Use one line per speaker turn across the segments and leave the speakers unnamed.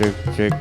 cek.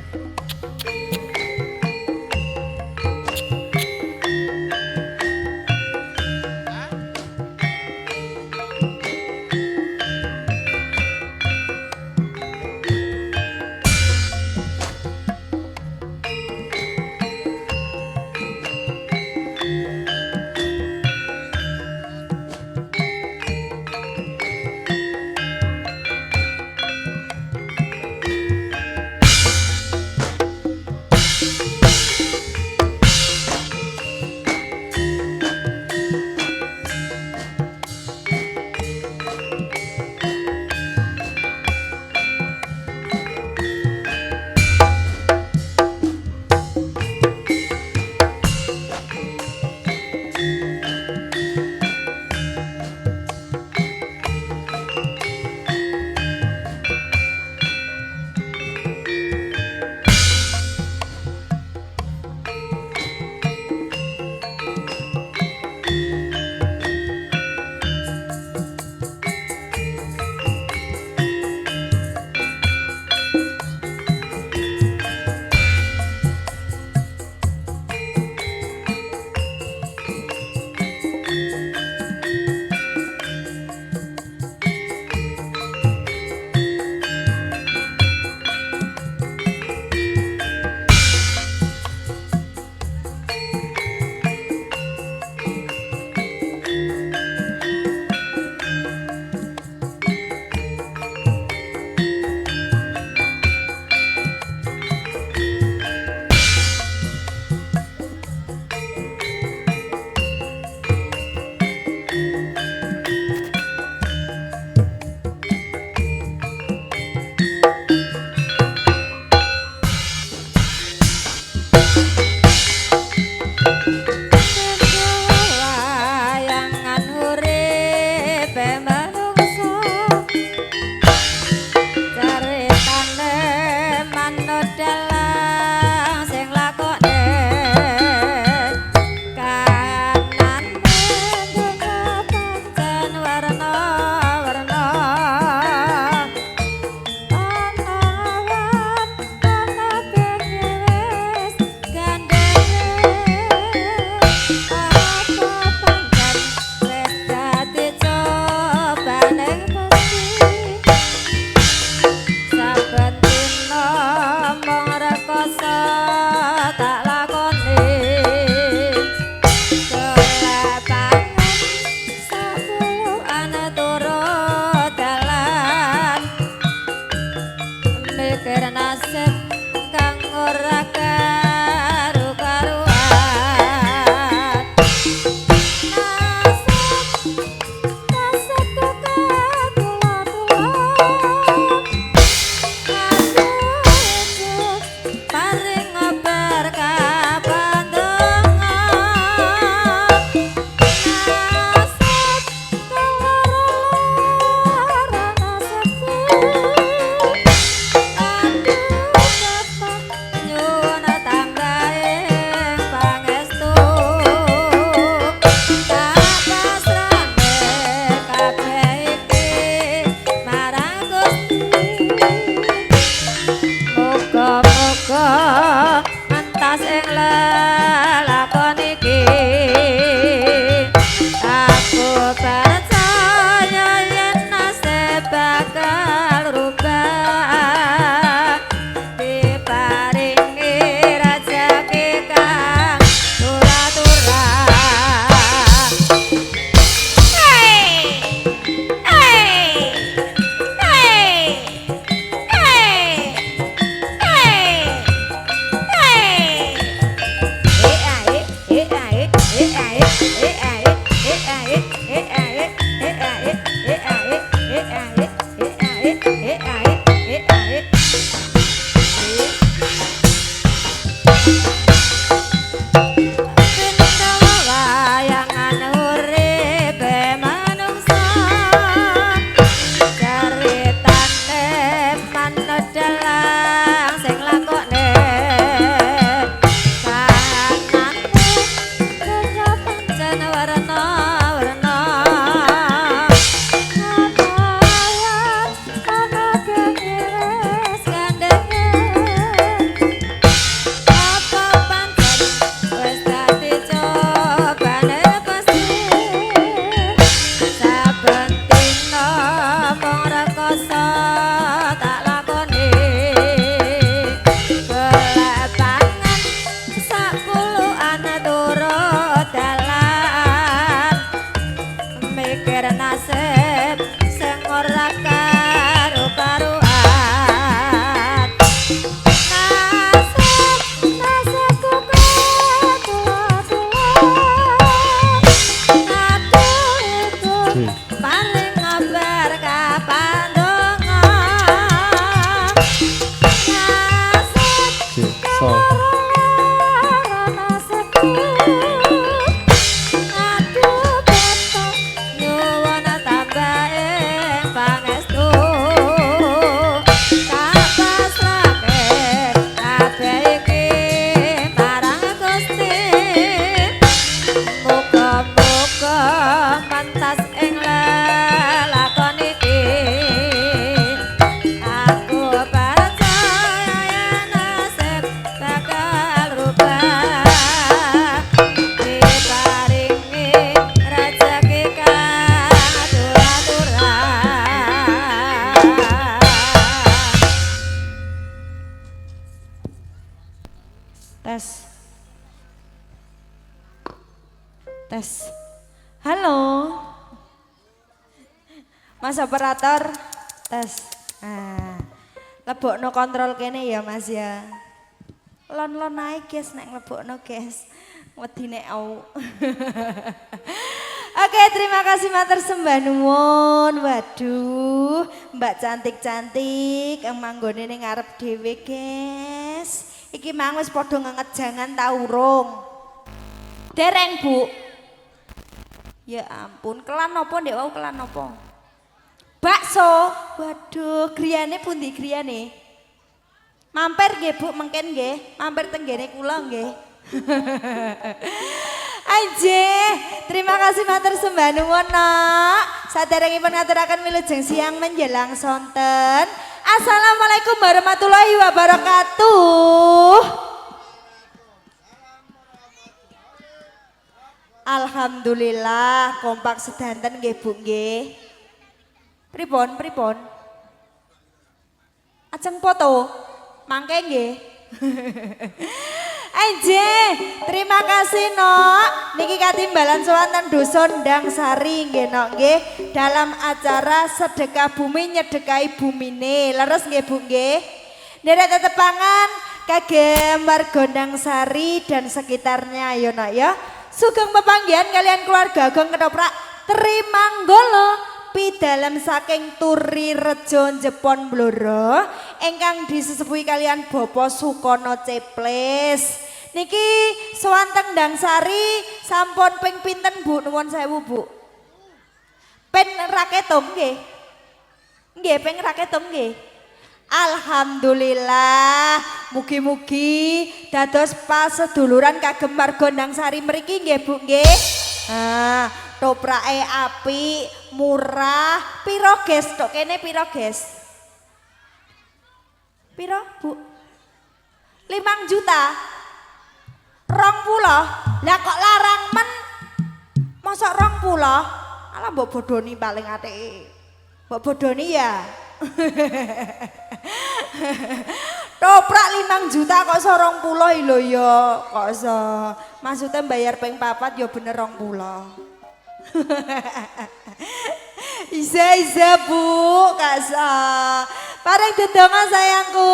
Tes. Tes. Halo. Mas operator. Tes. Nah. Lebokno kontrol kene ya Mas ya. Lon-lon naik guys nek lebokno guys. Wedine au. Oke, terima kasih matur sembah nuwun. Waduh, Mbak cantik-cantik yang manggone ning ngarep dhewe, guys. Iki mang wis padha ngejangan ta urung? Dereng, Bu. Ya ampun, kelan napa ndek wau kelan napa? Bakso. Waduh, griyane pundi griyane? Mampir nggih, Bu, mengken nggih. Mampir teng ngene kula nggih. Anjir, terima kasih matur sembah nuwun nak. Saderengipun ngaturaken wilujeng siang menjelang sonten. Assalamualaikum warahmatullahi wabarakatuh. Alhamdulillah kompak sedanten nggih Bu nggih. Pripun? Ajeng foto. Mangke nggih. Anjir, terima kasih nok. Niki katimbalan sowanten Dusun Ndang Sari nggih nok nggih dalam acara sedekah bumi nyedekahi bumine. Leres nggih Bu nggih. Nderek tetepangan kagem warga Ndang Sari dan sekitarnya ya nok ya. Sugeng pepanggihan kalian keluarga Ageng Ketoprak Trimanggolo pidalem saking Turi Rejo Jepon Blora ingkang disesepuhi kalian Bapak Sukono Ceples. Niki sewanteng Ndang Sari sampun ping pinten Bu nuwun sewu Bu? Pen raketum nggih. Nggih ping raketum nggih. Alhamdulillah, mugi-mugi dados paseduluran kagem warga Ndang Sari mriki nggih Bu nggih. Toprake apik, murah. Piro guys? Tok kene piro guys? Piro Bu? 5 juta. 20. Lah kok larang men? Mosok 20? Alah mbok bodoni paling atike. Mbok bodoni ya. Toprak 5 juta kok so 20 lho ya. Kok so. Maksudnya bayar ping 4 ya bener 20. Isa Bu, kasa. Pareng dedonga sayangku,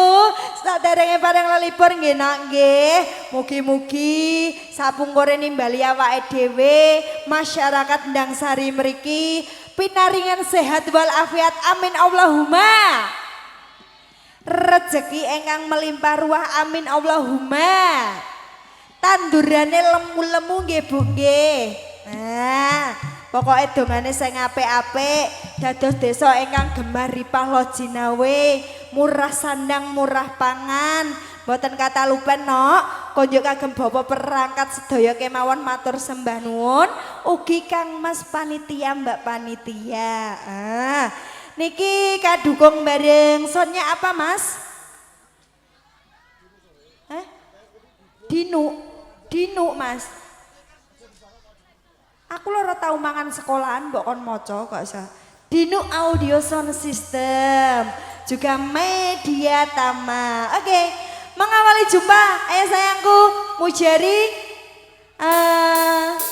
saderenge pareng lelipur nggih nak nggih. Mugi-mugi sapungkure nimbali awake dhewe, masyarakat Ndang Sari mriki pinaringan sehat wal afiat amin Allahumma. Rezeki ingkang melimpah ruah amin Allahumma. Tandurane lemu-lemu nggih Bu nggih. Nah, pokoknya dongane sing apik-apik dados desa ingkang gemar ripah lojinawe, murah sandang murah pangan. Mboten kata lupen nok, konjuk kagem Bapak perangkat sedaya kemawon matur sembah nuwun, ugi Kang Mas panitia Mbak panitia. Niki kadukung bareng sonnya apa Mas? Dinu Mas. Aku lho tau mangan sekolahan mbok kon maca kok iso. Dinu Audio Sound System, juga Media Tama. Oke, mengawali jumpa ayah sayangku Mujari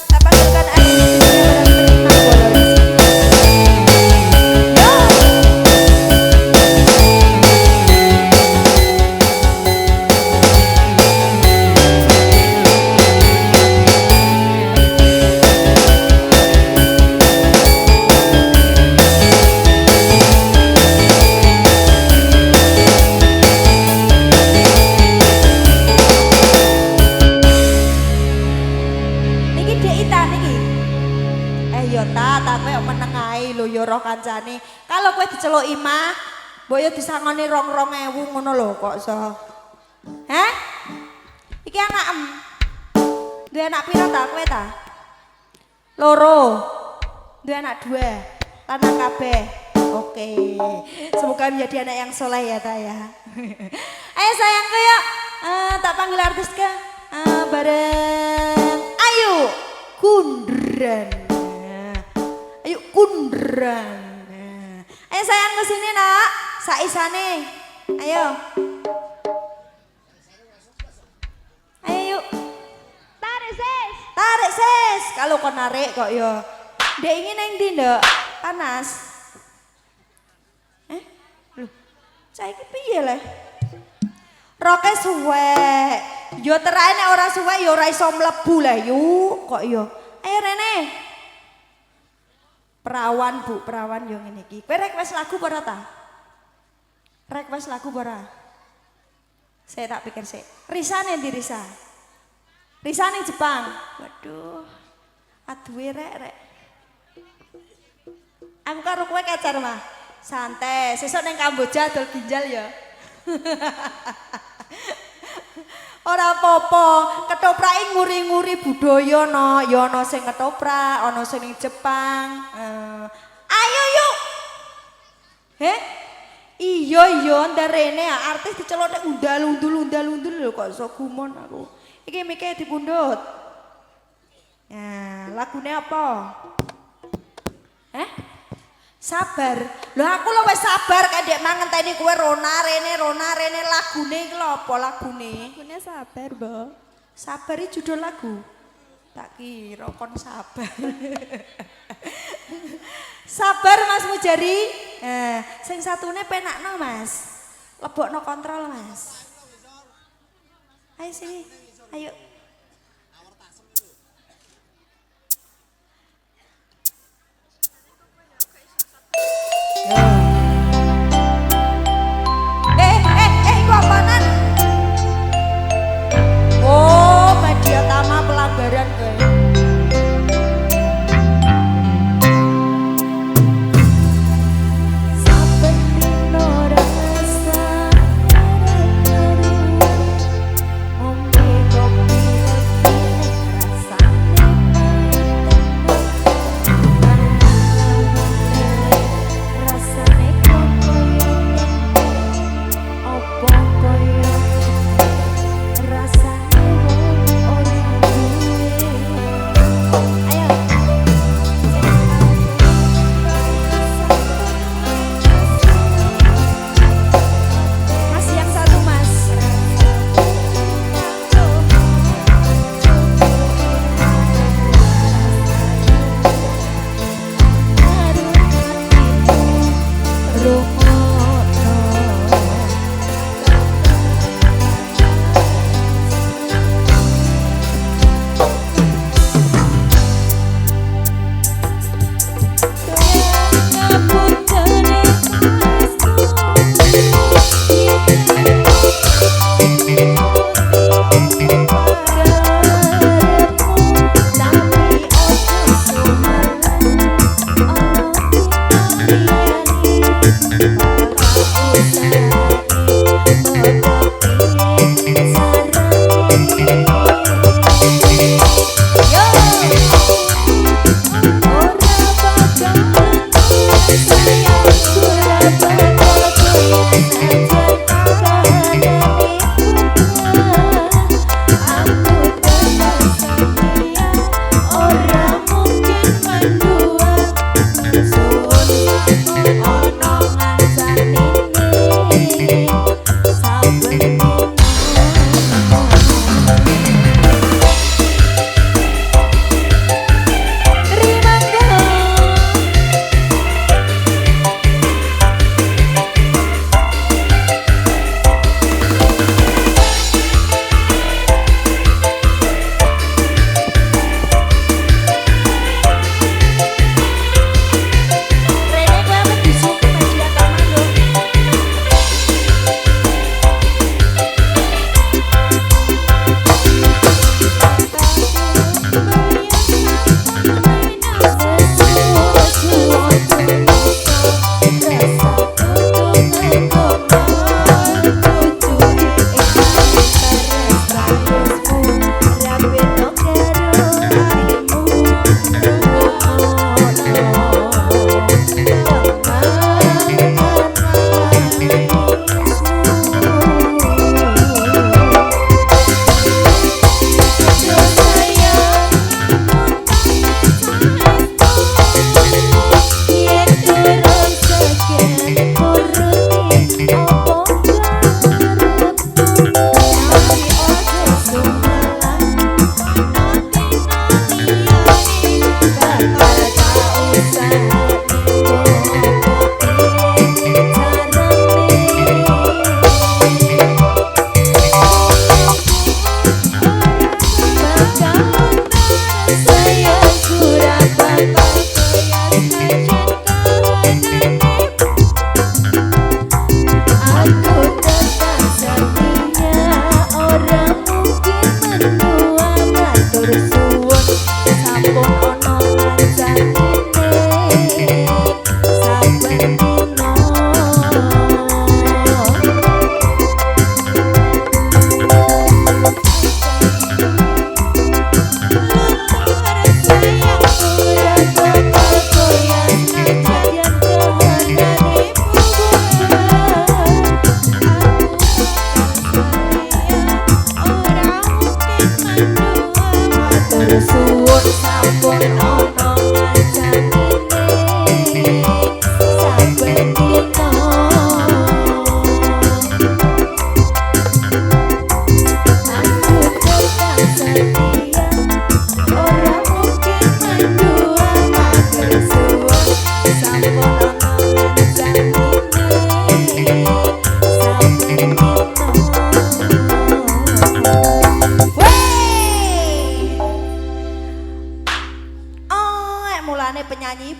tak panggilkan kancane. Kalau kowe diceluk imah, mbok yo disangoni 2.000 ngono lho kok iso. Hah? Iki anakem. Duwe anak pira ta kowe ta? Loro. Duwe anak 2. Lanang kabeh. Oke. Semoga menjadi anak yang soleh ya ta ya. Ayo sayangku yuk. Tak panggil artis ke bareng Ayu Kundran. Ayo Kundran. Ayo sayang kesini nak, saisane. Ayo. Ayo kalau kau narik kok yo. Dek ingin neng ndi nduk? Panas. Lho. Saiki piye le? Roke suwek. Yo terae nek ora suwek yo ora iso mlebu lah yuk kok yo. Ayo Rene. Perawan Bu, perawan yo ngene iki. Kowe request lagu apa ora ta? Request lagu apa ora? Saya tak pikir sih. Risa nih di Risa. Risa nih Jepang. Waduh. Aduh rek. Aku karo kowe kecer mah. Santai. Sesuk ning Kamboja dol ginjal ya. Ora apa-apa. Ketoprake nguri-nguri budaya no. Ya ana sing ketoprak, ana sing ning Jepang. Ayo yuk. Iya ndarene artis dicelok nek undal-undul lho kok iso gumon aku. Iki mike dipundhut. Nah, lagune apa? Sabar. Lho aku lho wis sabar kan dek mangenteni kowe Rona Rene lagune iki lho apa lagune? Lagune sabar, Mbok. Sabar iki judul lagu. Tak kira kon sabar. Sabar Mas Mujari. Sing satune penakno Mas. Lebokno kontrol Mas. Ayo sini. Ayo. Iku apaanan? Oh, media tama pelanggaran kowe. Kopi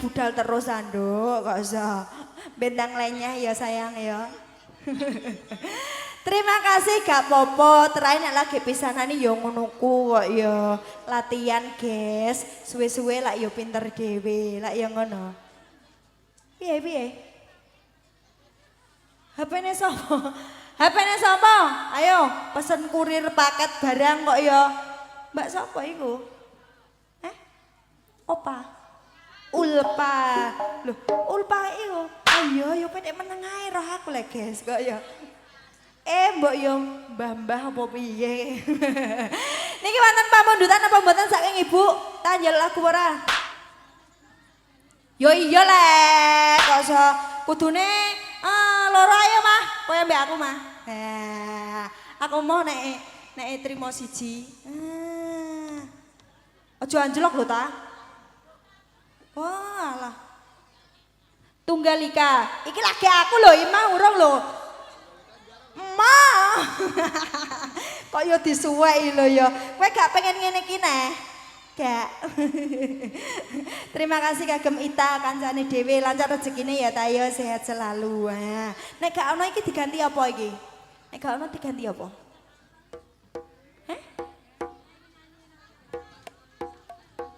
budal terus anduk kok iso. Bentang lainnya ya sayang ya. Terima kasih gak popo. Terakhir nek lagi pisanane ya ngono ku kok ya. Latihan, guys. Suwe-suwe lak ya pinter dhewe, lak ya ngono. Piye? HP-ne sapa? HP-ne sapa? Ayo, pesen kurir paket barang kok ya. Mbak sapa iku? Opa. Ulpa. Loh, ulpa iku. Ayo, yo pendek meneng ae roh aku le, guys, kok ya. Mbok yo mbah-mbah apa piye? Niki wonten pamundutan apa mboten saking Ibu? Tanjel lagu ora? Yo iya le, kok iso kudune loro ayo mah, koyo mbek aku mah. Aku mau nek trimo siji. Aja anjlok lho ta. Walah. Tunggalika. Iki lagi aku lho, Imah urung lho. Ma. Kok yo disuweki lho ya. Kowe gak pengen ngene iki neh. Gak. Terima kasih kagem Ita kancane dhewe lancar rezekine ya ta ya sehat selalu. Nek gak ono iki diganti apa iki? Nek gak ono diganti apa?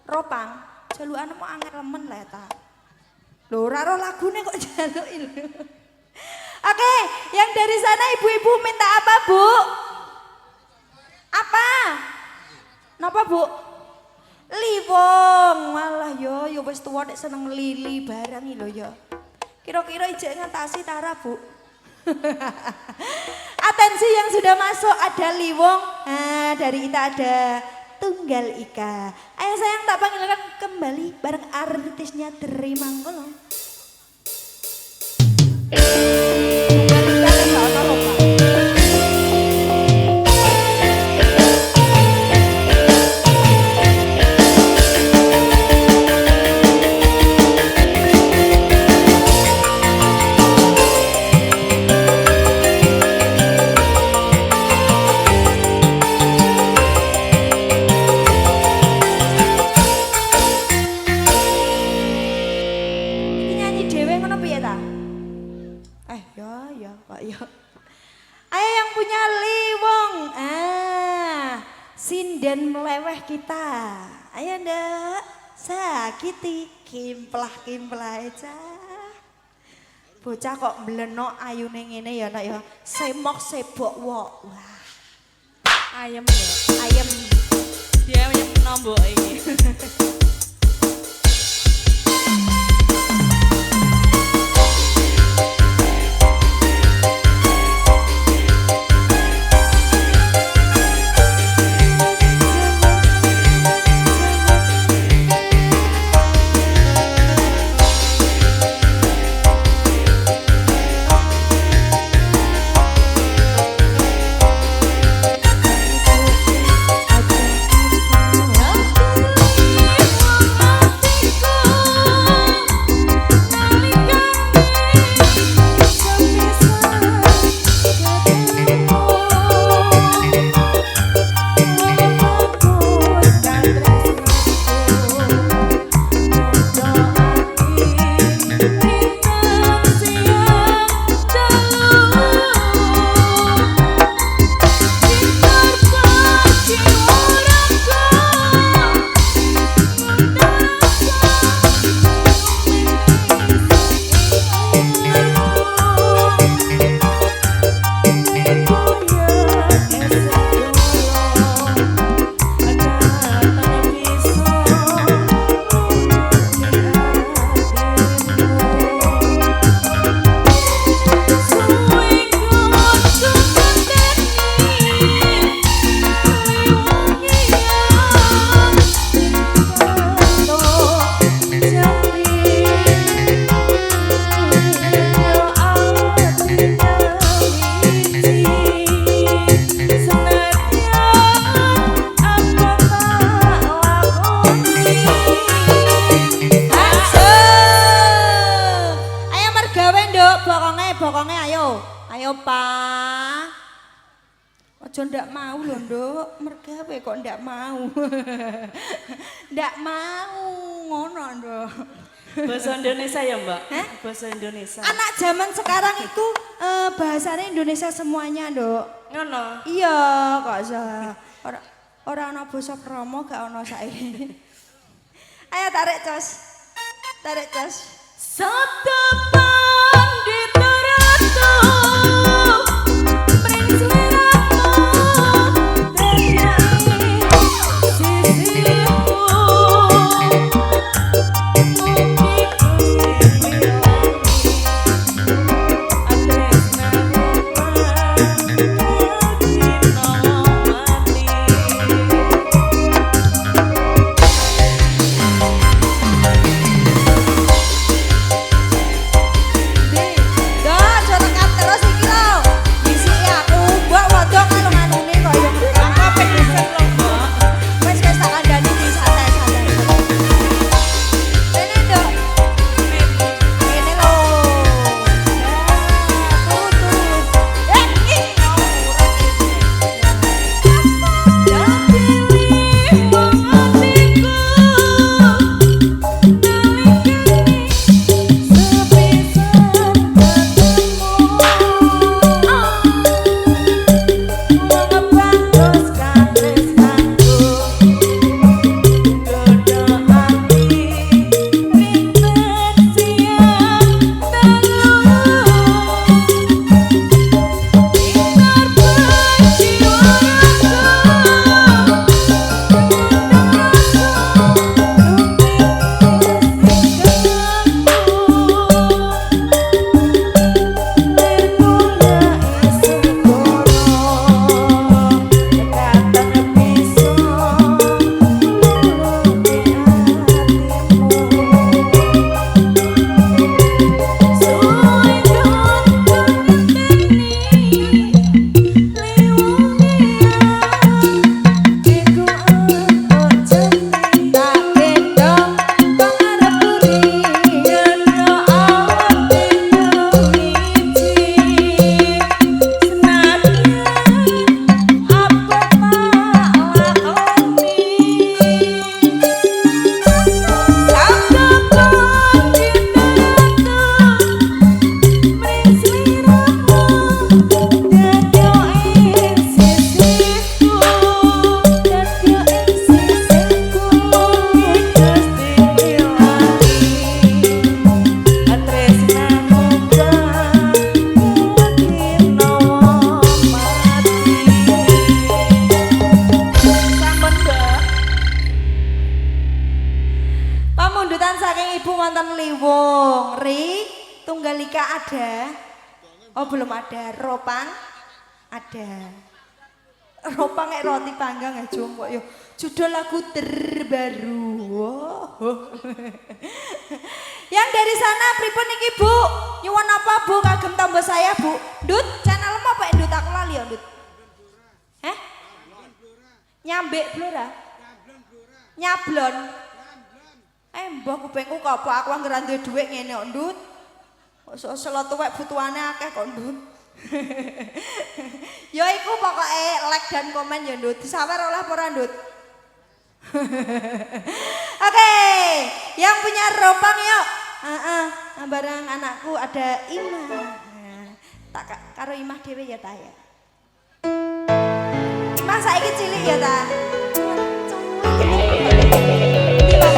Ropang, jalukanmu angel lemen lah ta. Lho ora roh lagune kok jaluk lho. Oke, yang dari sana ibu-ibu minta apa, Bu? Apa? Napa, Bu? Liwong. Malah yo wis tuwa nek seneng lili barang iki lho ya. Kira-kira ijek ngatasi tara, Bu. Atensi yang sudah masuk ada liwong. Dari kita ada Tunggal Ika. Ayo sayang tak panggilkan kembali bareng artisnya Dri Manggolo. Ayo yang punya liwong, sinden meleweh kita. Ayo ndak, sakiti kimplah aja. Bocah kok mlenok ayune ngene ya nak ya. Semok sebok wok. Wah.
Ayam ya.
Ayam.
Dia yang nombok ini. Ojo ndak mau lho, Nduk. Mergawe kok ndak mau. Ndak mau ngono, Nduk.
Bahasa Indonesia ya Mbak?
Hah?
Bahasa Indonesia.
Anak zaman sekarang itu bahasanya Indonesia semuanya, Nduk.
Ngono.
Iya, kok iso. Ora ana basa krama gak ana saiki. Ayo tarik cos. Tarik cos.
Satu pandit ratu pring sliramu ternyai sisiku mugi Gusti atresna
Pamundutan saking Ibu wonten Liwong. Ri, Tunggalika ada? Oh, belum ada. Ropang ada. Ropang kayak roti panggang ya, Jom. Yo, judul lagu terbaru. Oh. Yang dari sana pripun niki, Bu? Nyuwun apa, Bu? Kagem tombol saya, Bu. Dut, channel apa Dut? Aku lali ya, Dut. Heh? Nyambek blora? Nyablon. Mbah kupengku kok apa aku anggere duwe dhuwit ngene kok, Ndut. Kok selot tuwek butuhane akeh kok, Ndut. Ya iku pokoke like dan komen ya, Ndut. Disawer oleh apa ora, Ndut? Oke, yang punya ropang yuk. Bareng anakku ada Imah. Tak karo Imah dhewe ya ta ya. Imah saiki cilik ya ta.
Kita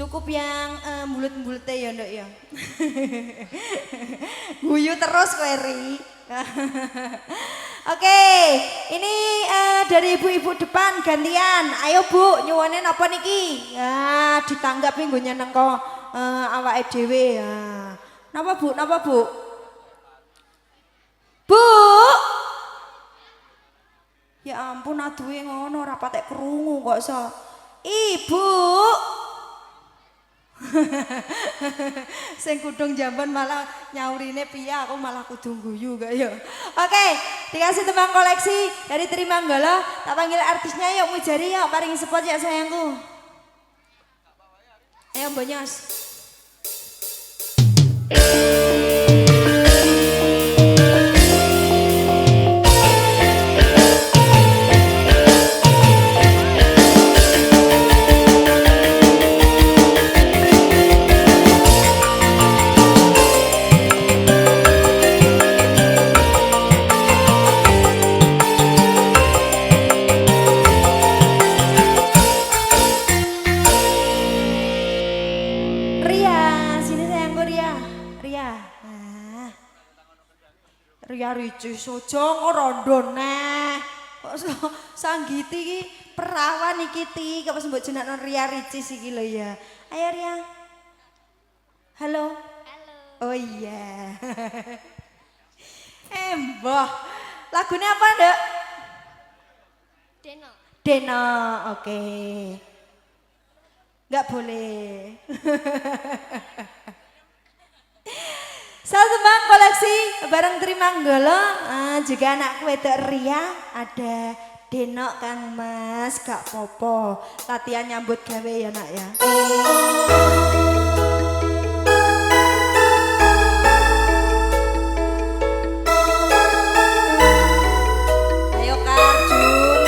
Cukup yang bulut-bulutnya ya ndok ya. Guyu terus kowe Ri. Oke, ini dari ibu-ibu depan gantian. Ayo Bu, nyuwunin apa niki? Ya, ditanggapi nggo nyeneng kok awake dhewe ya. Napa Bu? Napa Bu? Bu! Ya ampun aduhe ngono ora patek krungu kok iso. Ibu. Sing kudung jamban malah nyaurine piye aku malah kudu guyu gak ya. Oke, dikasih tembang koleksi dari Trimanggala. Tak panggil artisnya yuk Mujari yuk paring support ya sayangku. Ayo Bonyos. Ria Ricis sojo rondo neh. Kok sanggiti iki perawan iki ti kok wis mbok jenakno Ria Ricis iki lho ya. Ayo Ria. Halo.
Halo.
Oh iya. Mbah. Lagune apa, Nduk?
Deno.
Deno, oke. Enggak boleh. Satu bang koleksi bareng Trimanggala, juga anak wedok Ria ada Denok Kang Mas, gak popo latihan nyambut gawe ya nak ya. Ayo Karjun.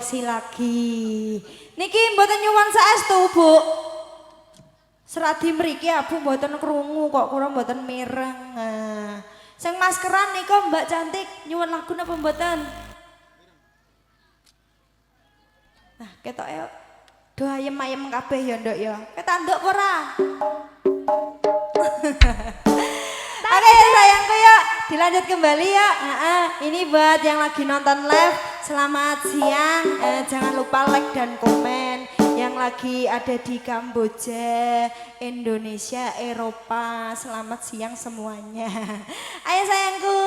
koleksi lagi. Niki mboten nyuwun saestu, Bu. Seradi mriki Abu mboten krungu kok kula mboten mireng. Nah, sing maskeran nika Mbak cantik nyuwun lagu napa mboten? Nah, ketoke do ayem-ayem kabeh ya, Nduk ya. Ketak nduk apa ora? Oke sayangku ya, dilanjut kembali ya. Ini buat yang lagi nonton live, selamat siang. Jangan lupa like dan komen. Yang lagi ada di Kamboja, Indonesia, Eropa, selamat siang semuanya. Ayo sayangku,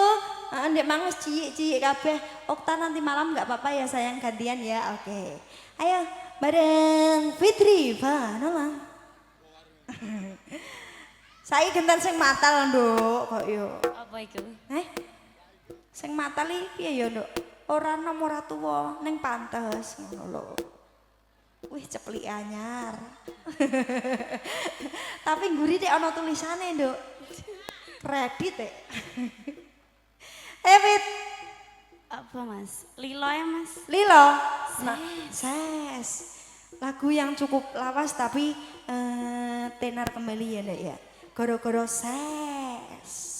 ndek mangus cilik-cilik kabeh. Okta nanti malam nggak apa-apa ya sayang, gantian ya. Oke. Ayo bareng Fitri Vanolang. Saya genten sing matal Nduk, kok yo.
Apa iku?
Sing matal iki piye ya Nduk? Ora nom ora tuwa, ning pantes ngono lho. Wih ceplik anyar. Tapi ngguri nek ana tulisane Nduk. Kredit e. Fit.
Apa Mas? Lilo ya Mas?
Lilo. Ses. Lagu yang cukup lawas tapi tenar kembali ya Nduk ya. Goro-goro ses.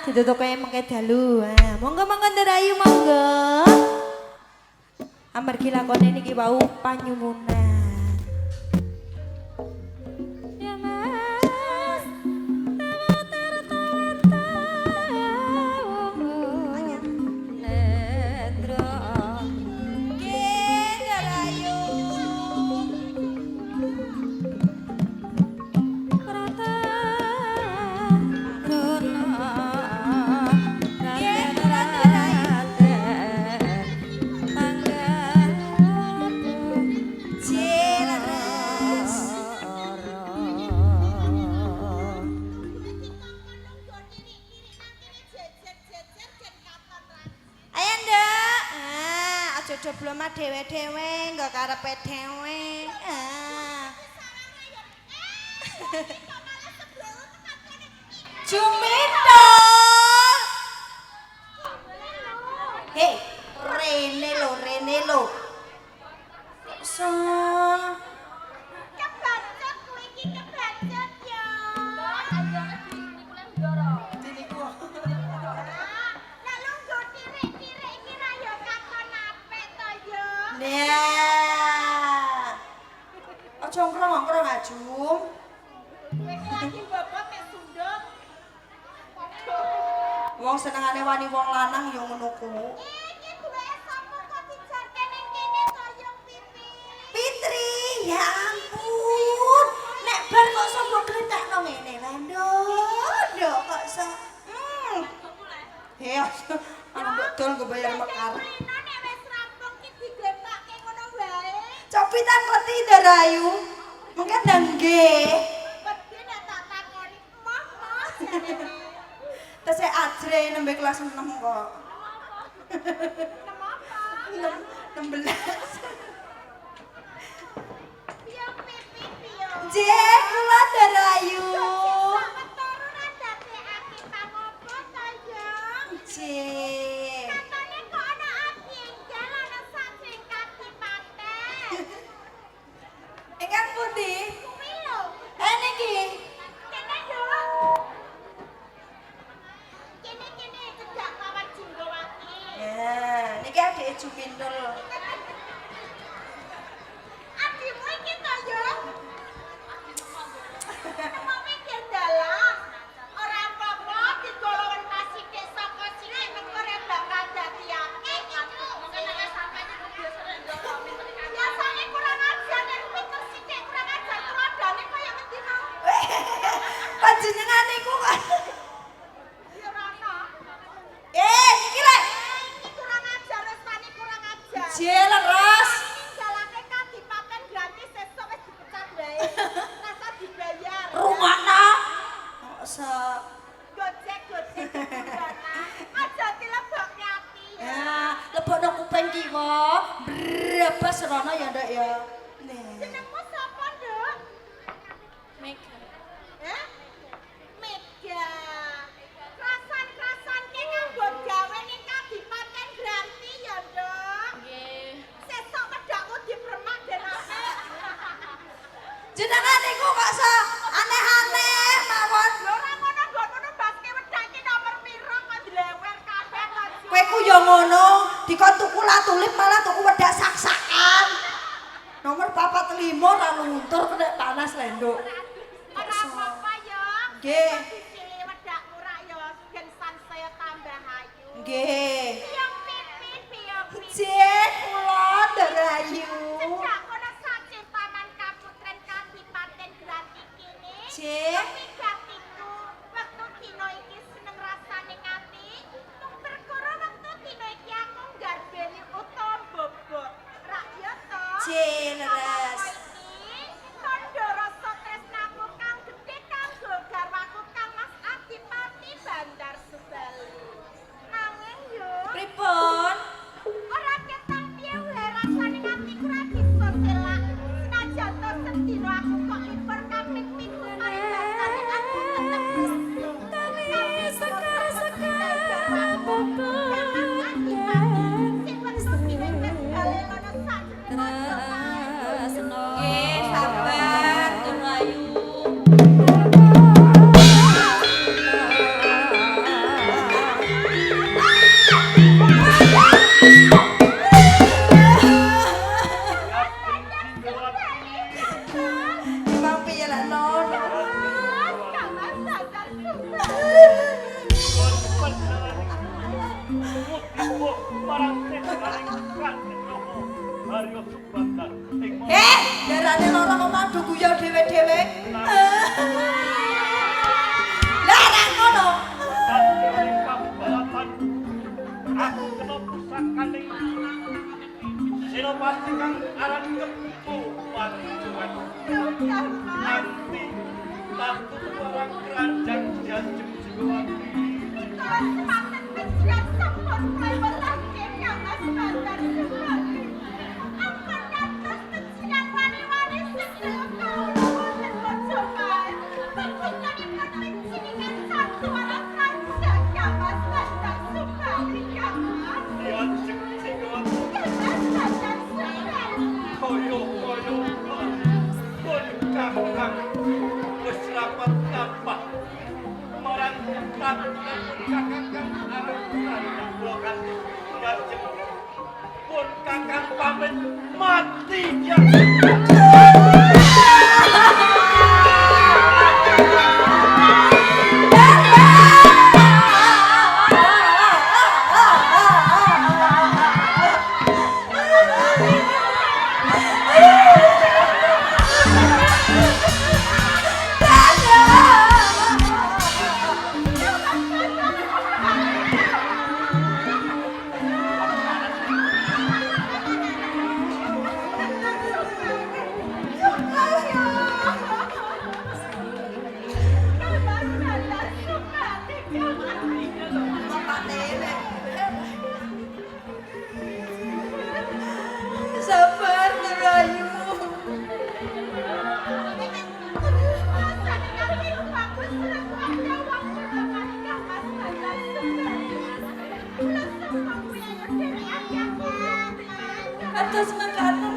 ditutup kaya mengke dalu. Monggo Ndarayu monggo. Amargi lakone niki wau panyumunan. Ya Mas. Belum dewe-dewe, nggak karepe dewe. Jumito. Hei, Rene lo. So.
Kebacut kuwi iki kebacut ya. Lalu nggo tirik-tirik iki ra ya kakon apik to ya.
Nah. Aja ngkrong-ngkrong ajum.
Kowe lagi bobot mek sunduk.
Wong senengane wani wong lanang ya ngono ku.
Iki duwe sapa kok dijarke ning kene to ya Pipi.
Fitri, ya ampun. Nek bar kok sapa gletakno ngene lho, Nduk. Kok so. Hei, ana betul gue bayar mekar.
Kulino nek wis rampung ki diglepakke ngono wae.
Copitan ngerti Ndarayu. Mungkin ndang nggih.
Wedi nek tak takoni, "Moh, jarene."
Terus saya ajre nembe kelas 6 kok.
Kenapa?
16.
Piye Pipi piye?
Jek, kula Ndarayu.
Keturunan dadekake pangopo to ya?
Jek.
Katane kok ana aki enggal ana saking kadipaten.
Ingkang pundi?
Kuwi lho.
Niki.
Kene yo. Kene cedak lawan Jinggowati.
Ya, niki adike Jumindul.
Adimu iki to yo. Nemu pinggir dalan. Ora apa-apa digolongan kasithik saka sithik mengko rek bakal dadi akeh. Senenge sampeyan biasa ndoro pinter. Biasane kurang ajar nek pinter sithik kurang ajar tuladane kaya ngendino.
Panjenengan niku kok.
Ya ora ana.
Niki lek.
Iki kurang ajar wis pani kurang ajar.
Jek leres.
Ninggalake kadipaten gratis sesuk wis dipecat wae. Rasa dibayar.
Rungokno. Se
Gojek. Aja dilebokke ati ya.
ya, lebokno kuping kiwa. Brebes rono ya, Nduk ya. Nih.
Jenengmu sapa, Nduk?
Mega.
Hah? Mega. Krasan-krasan ki nganggo gawe ning Kadipaten Granti ya, Nduk.
Nggih.
Sesuk medakmu dipremak den apik.
Jenengan niku kok se aneh-aneh mawon.
Lho ora ngono nggonmu numbaske wedak ki nomor piro kok dilewer kabeh kok.
Kowe ku ya ngono, dikon tuku tulip malah tuku wedak sak-sakan. Nomor 45 ra luntur kena panas lho, Nduk.
Ora apa-apa ya.
Nggih.
Sisi wedakmu rak ya gen sansaya tambah ayu.
Nggih.
Piyong pipi, piyong pipi.
Jek kula Ndarayu.
Sejak kono saking Paman Kaputren Kadipaten Granti kene.
Jek.
Migatiku wektu dina iki seneng rasane ngati. Mung perkara wektu dina iki aku nggarbeni utawa bobot. Rak ya to.
Jek leres.
Tondo rasa tresnaku kang gedhe kanggo garwaku kang Mas Adipati Bandar Subali. Nanging yo
Pripun?
ora ketang piye wae rasane ngatiku ra bisa selak. Senajan to sedina aku kok libur kaping 7 mari rasane aku tetep gusto. Tapi sekar-sekar bobot. Sing wektu dine wis bali ngono sajroning
Tresno.
Nggih, sabar Ndarayu.
Darane loro kok madu guyu dhewe-dhewe. Lah ra ngono.
Aku kena pusakaning Senopati kang aran Kempu Paduan. Nanti tatu orang kerajaan Janjung Jigawati.
Kalau semakin kesian sampun kelewatan yang Mas Bandar Sumali. Ampun dados kesian wani-wani sedaya kawula boten Mojopahit. Panjenenganipun panjenengan satu anak raja yang Mas Bandar Sumali yang Mas.
Janjung Jigawati.
Yang Mas Bandar Sumali.
Koyo-koyo pun kakang wis rapat tambah marang kakang aran kerajaan kula kanthi Janjung. Pun kakang pamit mati ya.
Sabar Rayu. Atas makanan